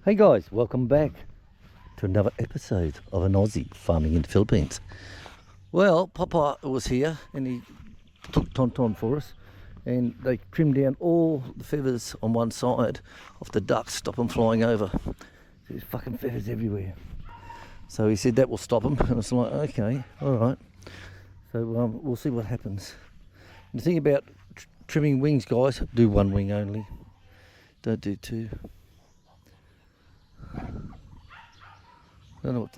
Hey guys, welcome back to another episode of an Aussie farming in the Philippines. Well, Papa was here and he took Tonton for us, and they trimmed down all the feathers on one side of the ducks, stop them flying over. There's fucking feathers everywhere. So he said that will stop them, and it's like, okay, all right. So we'll see what happens. And the thing about trimming wings, guys, do one wing only. Don't do two. Don't know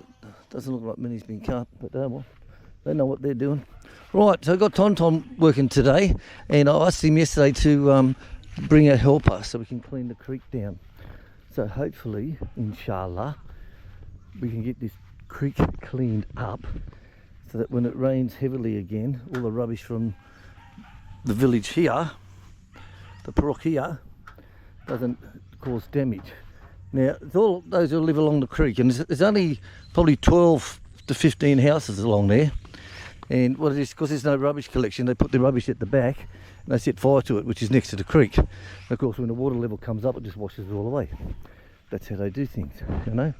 doesn't look like many's been cut, but well, they know what they're doing. Right, so I got Tonton working today, and I asked him yesterday to bring a helper so we can clean the creek down. So hopefully, inshallah, we can get this creek cleaned up so that when it rains heavily again, all the rubbish from the village here, the parochia, doesn't cause damage. Now, it's all those who live along the creek, and there's only probably 12 to 15 houses along there. And what it is, because there's no rubbish collection, they put the rubbish at the back and they set fire to it, which is next to the creek. And of course, when the water level comes up, it just washes it all away. That's how they do things, you know.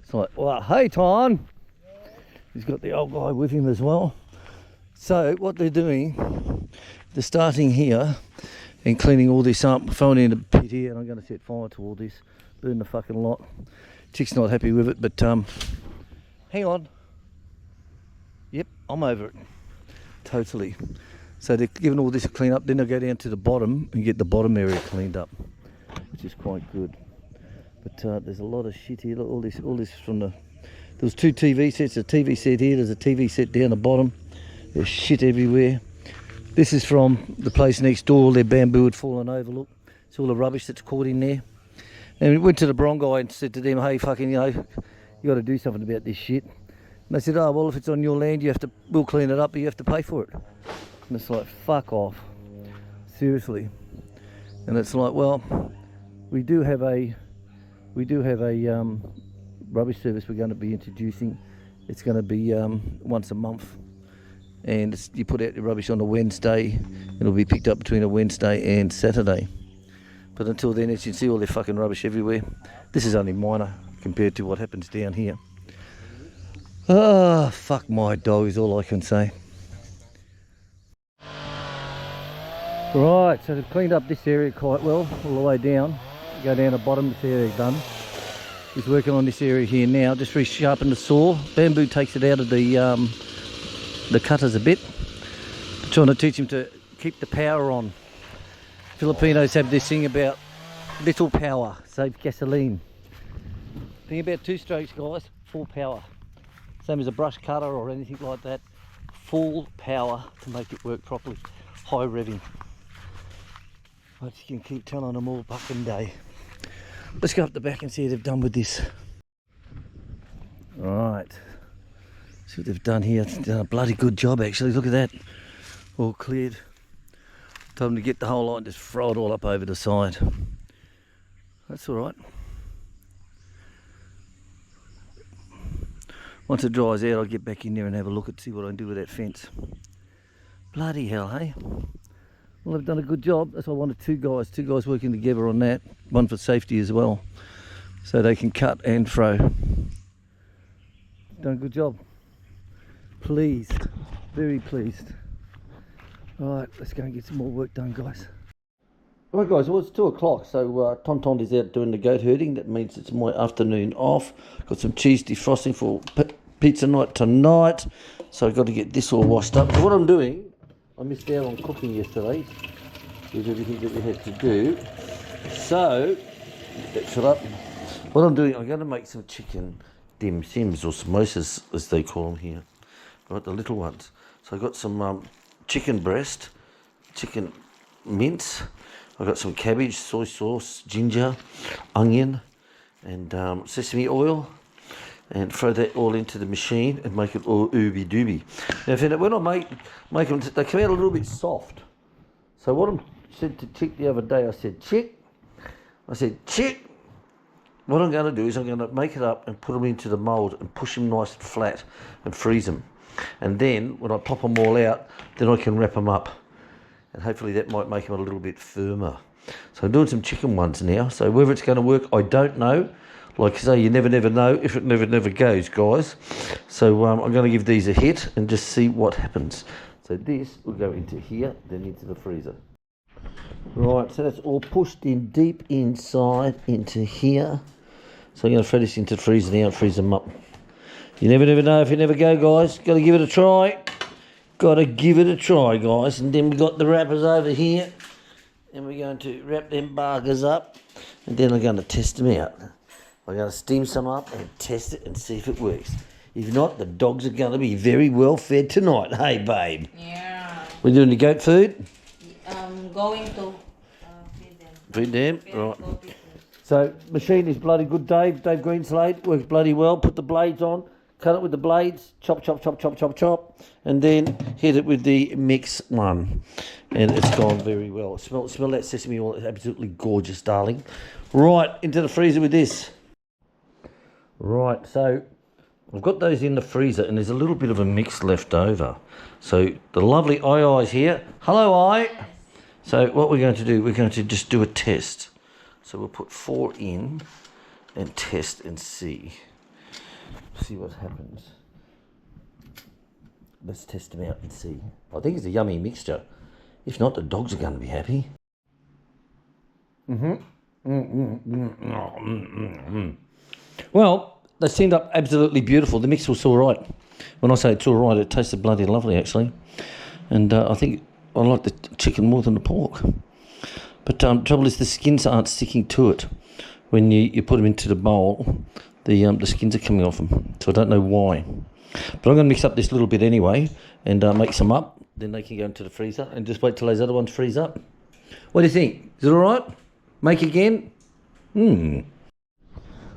It's like, well, hey, Ton. He's got the old guy with him as well. So what they're doing, they're starting here and cleaning all this up, throwing in a pit here, and I'm going to set fire to all this. Burn the fucking lot. Chick's not happy with it, but hang on. Yep, I'm over it. Totally. So they're giving all this a clean up, then they'll go down to the bottom and get the bottom area cleaned up, which is quite good. But there's a lot of shit here. Look, all this from the... There was two TV sets, a TV set here, there's a TV set down the bottom. There's shit everywhere. This is from the place next door. Their bamboo had fallen over, look. It's all the rubbish that's caught in there. And we went to the Brongai and said to them, hey, fucking, you got to do something about this shit. And they said, oh, well, if it's on your land, we'll clean it up, but you have to pay for it. And it's like, fuck off. Seriously. And it's like, well, we do have a rubbish service we're going to be introducing. It's going to be once a month. And you put out your rubbish on a Wednesday, and it'll be picked up between a Wednesday and Saturday. But until then, as you can see, all their fucking rubbish everywhere. This is only minor compared to what happens down here. Ah, fuck my dog is all I can say. Right, so they've cleaned up this area quite well, all the way down. Go down the bottom, this area done. He's working on this area here now, just resharpen the saw. Bamboo takes it out of the cutters a bit. Trying to teach him to keep the power on. Filipinos have this thing about little power, save gasoline. Thing about two strokes, guys, full power. Same as a brush cutter or anything like that. Full power to make it work properly. High revving. But you can keep telling them all fucking day. Let's go up the back and see what they've done with this. Right. See what they've done here. They've done a bloody good job actually. Look at that. All cleared. Told them to get the whole line, just throw it all up over the side. That's alright. Once it dries out, I'll get back in there and have a look at see what I can do with that fence. Bloody hell, hey? Well, they've done a good job. That's why I wanted two guys working together on that. One for safety as well, so they can cut and throw. Done a good job. Pleased, very pleased. Alright, let's go and get some more work done, guys. Alright guys, well it's 2 o'clock, so Tonton is out doing the goat herding. That means it's my afternoon off. Got some cheese defrosting for pizza night tonight. So I've got to get this all washed up. So what I'm doing, I missed out on cooking yesterday with everything that we had to do. So, shut up. What I'm doing, I'm going to make some chicken dim sims or samosas as they call them here. Right, the little ones. So I've got some chicken breast, chicken mince. I've got some cabbage, soy sauce, ginger, onion, and sesame oil, and throw that all into the machine and make it all ooby dooby. Now, when I make them, they come out a little bit soft. So what I said to Chick the other day, I said, Chick, what I'm going to do is I'm going to make it up and put them into the mould and push them nice and flat and freeze them. And then when I pop them all out, then I can wrap them up, and hopefully that might make them a little bit firmer. So I'm doing some chicken ones now, so whether it's going to work I don't know. like I say, you never know if it never goes, guys. So I'm going to give these a hit and just see what happens. So this will go into here, then into the freezer. Right, so that's all pushed in deep inside into here. So I'm going to throw this into the freezer now and freeze them up. You never know if you never go, guys. Got to give it a try. Got to give it a try, guys. And then we've got the wrappers over here. And we're going to wrap them burgers up. And then I'm going to test them out. I'm going to steam some up and test it and see if it works. If not, the dogs are going to be very well fed tonight. Hey, babe. Yeah. We're doing the goat food? Going to feed them. Feed them? Right. So, machine is bloody good, Dave. Dave Greenslade works bloody well. Put the blades on. Cut it with the blades. Chop. And then hit it with the mix one. And it's gone very well. Smell that sesame oil. It's absolutely gorgeous, darling. Right, into the freezer with this. Right, so I've got those in the freezer and there's a little bit of a mix left over. So the lovely I's here. Hello, I. So what we're going to do, we're going to just do a test. So we'll put 4 in and test and see what happens. Let's test them out and see. I think it's a yummy mixture. If not, the dogs are going to be happy. Well, they seemed up absolutely beautiful. The mix was all right. When I say it's all right, it tasted bloody lovely, actually. And I think I like the chicken more than the pork. But trouble is the skins aren't sticking to it. When you put them into the bowl, the skins are coming off them. So I don't know why. But I'm going to mix up this little bit anyway and make some up. Then they can go into the freezer and just wait till those other ones freeze up. What do you think? Is it all right? Make again?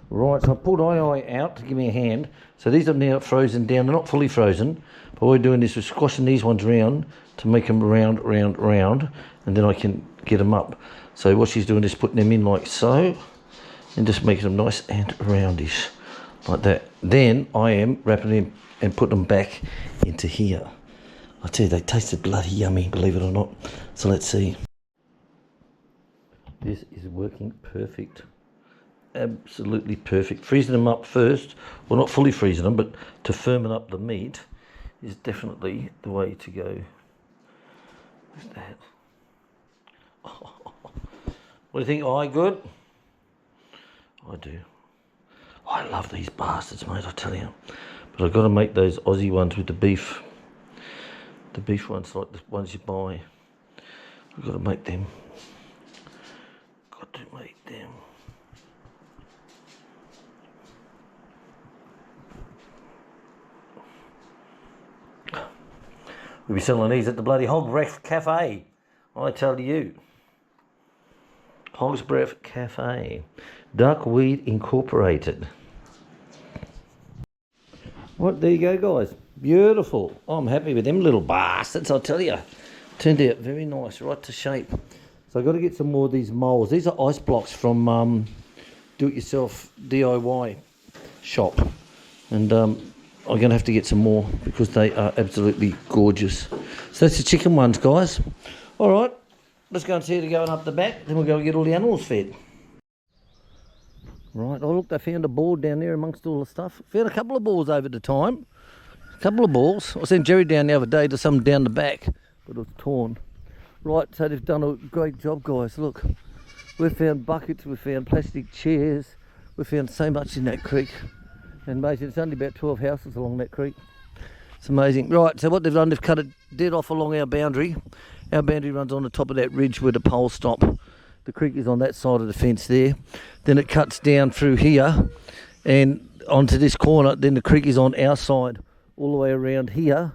Right, so I pulled II out to give me a hand. So these are now frozen down. They're not fully frozen. But what we're doing is we're squashing these ones round to make them round. And then I can get them up. So what she's doing is putting them in like so. And just making them nice and roundish. Like that. Then I am wrapping them and putting them back into here. I tell you, they tasted bloody yummy, believe it or not. So let's see. This is working perfect. Absolutely perfect. Freezing them up first, well, not fully freezing them, but to firmen up the meat is definitely the way to go. What's that? What do you think? I good? I do. I love these bastards, mate, I tell you. But I've got to make those Aussie ones with the beef. The beef ones, like the ones you buy. I've got to make them. We'll be selling these at the bloody Hog's Breath Cafe. I tell you. Hog's Breath Cafe. Duckweed Incorporated. What, there you go, guys. Beautiful. I'm happy with them little bastards, I tell you. Turned out very nice, right to shape. So I've got to get some more of these moulds. These are ice blocks from do-it-yourself DIY shop. And I'm going to have to get some more because they are absolutely gorgeous. So that's the chicken ones, guys. All right, let's go and see it going up the back. Then we'll go and get all the animals fed. Right, oh look, they found a board down there amongst all the stuff. Found a couple of balls over the time. A couple of balls. I sent Jerry down the other day to some down the back, but it was torn. Right, so they've done a great job, guys. Look, we've found buckets, we've found plastic chairs, we've found so much in that creek. And amazing, it's only about 12 houses along that creek. It's amazing. Right, so what they've done, they've cut it dead off along our boundary. Our boundary runs on the top of that ridge where the poles stop. The creek is on that side of the fence there. Then it cuts down through here and onto this corner. Then the creek is on our side all the way around here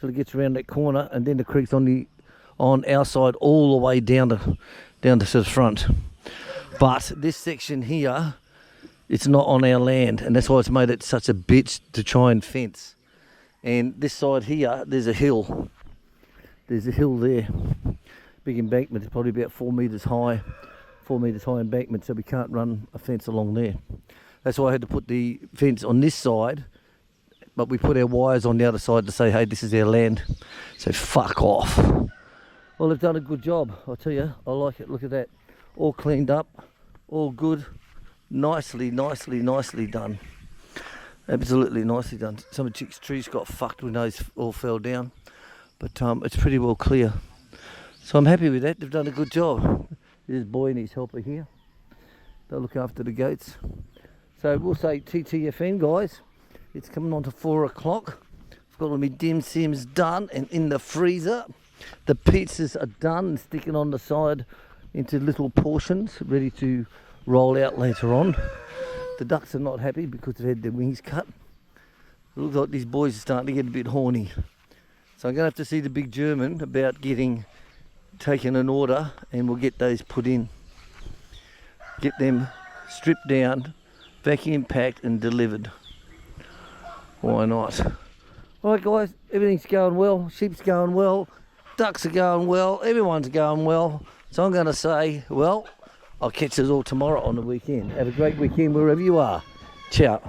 till it gets around that corner. And then the creek's on our side all the way down to the front. But this section here, it's not on our land, and that's why it's made it such a bitch to try and fence. And this side here, there's a hill. There's a hill there. Big embankment, it's probably about 4 metres high. 4 metres high embankment, so we can't run a fence along there. That's why I had to put the fence on this side, but we put our wires on the other side to say, hey, this is our land. So fuck off. Well, they've done a good job, I tell you. I like it, look at that. All cleaned up, all good. nicely done. Absolutely nicely done. Some of the chicks' trees got fucked when those all fell down, but it's pretty well clear. So I'm happy with that. They've done a good job. There's Boy and his helper here. They'll look after the goats. So we'll say TTFN, guys. It's coming on to 4 o'clock. I've got all my dim sims done and in the freezer. The pizzas are done and sticking on the side into little portions, ready to roll out later on. The ducks are not happy because they've had their wings cut. It looks like these boys are starting to get a bit horny. So I'm going to have to see the big German about taking an order, and we'll get those put in. Get them stripped down, vacuum packed and delivered. Why not? Alright guys, everything's going well, sheep's going well, ducks are going well, everyone's going well. So I'm going to say, well, I'll catch us all tomorrow on the weekend. Have a great weekend wherever you are. Ciao.